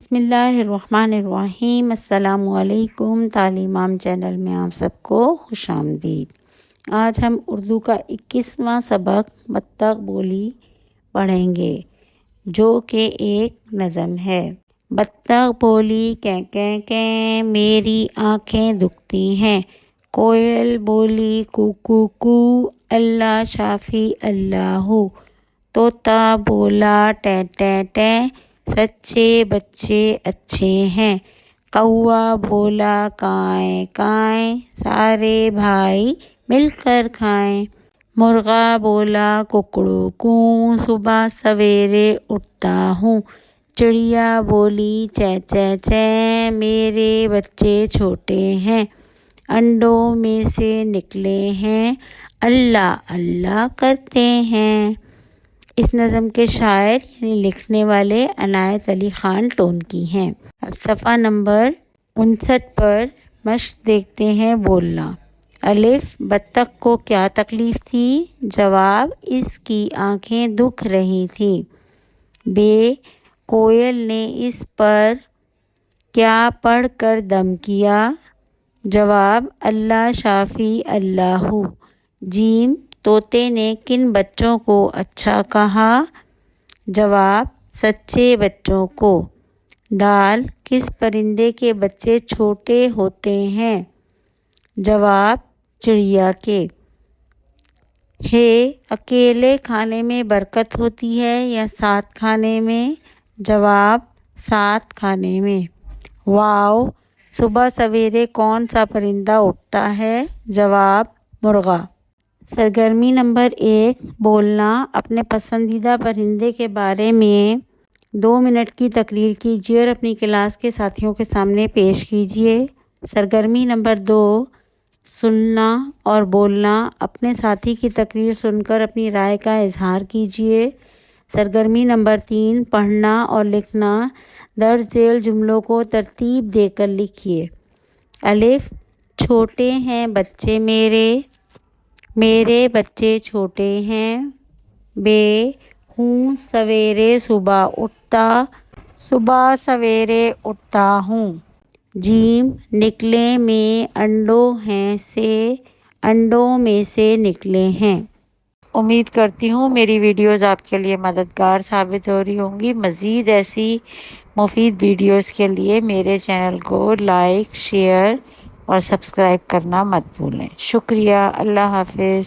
بسم اللہ الرحمن الرحیم۔ السلام علیکم۔ تعلیم عام چینل میں آپ سب کو خوش آمدید۔ آج ہم اردو کا 21واں سبق بطخ بولی پڑھیں گے، جو کہ ایک نظم ہے۔ بطخ بولی کیں کیں کیں، میری آنکھیں دکھتی ہیں۔ کوئل بولی کو کو کو، اللہ شافی اللہ ہو۔ طوطا بولا ٹیں ٹیں ٹیں، سچے بچے اچھے ہیں۔ کوا بولا کائیں کائیں، سارے بھائی مل کر کھائیں۔ مرغا بولا ککڑو کوں، صبح سویرے اٹھتا ہوں۔ چڑیا بولی چیں چیں چیں، میرے بچے چھوٹے ہیں۔ انڈوں میں سے نکلے ہیں، اللہ اللہ کرتے ہیں۔ اس نظم کے شاعر یعنی لکھنے والے عنایت علی خان ٹونکی ہیں۔ اب صفحہ نمبر 59 پر مشق دیکھتے ہیں بولنا۔ الف، بطخ کو کیا تکلیف تھی؟ جواب، اس کی آنکھیں دکھ رہی تھی۔ ب، کوئل نے اس پر کیا پڑھ کر دم کیا؟ جواب، اللہ شافی اللہ ہو۔ ج، طوطے نے کن بچوں کو اچھا کہا؟ جواب، سچے بچوں کو۔ د، کس پرندے کے بچے چھوٹے ہوتے ہیں؟ جواب، چڑیا کے۔ ہ، اکیلے کھانے میں برکت ہوتی ہے یا ساتھ کھانے میں؟ جواب، ساتھ کھانے میں۔ واو، صبح سویرے کون سا پرندہ اٹھتا ہے؟ جواب، مرغا۔ سرگرمی نمبر 1، بولنا۔ اپنے پسندیدہ پرندے کے بارے میں 2 منٹ کی تقریر کیجیے اور اپنی کلاس کے ساتھیوں کے سامنے پیش کیجیے۔ سرگرمی نمبر 2، سننا اور بولنا۔ اپنے ساتھی کی تقریر سن کر اپنی رائے کا اظہار کیجیے۔ سرگرمی نمبر 3، پڑھنا اور لکھنا۔ درج ذیل جملوں کو ترتیب دے کر لکھیے۔ الف، چھوٹے ہیں بچے میرے، میرے بچے چھوٹے ہیں۔ ب، ہوں سویرے صبح اٹھتا، صبح سویرے اٹھتا ہوں۔ ج، نکلے میں انڈوں ہیں سے، انڈوں میں سے نکلے ہیں۔ امید کرتی ہوں میری ویڈیوز آپ کے لیے مددگار ثابت ہو رہی ہوں گی۔ مزید ایسی مفید ویڈیوز کے لیے میرے چینل کو لائک، شیئر اور سبسکرائب کرنا مت بھولیں۔ شکریہ۔ اللہ حافظ۔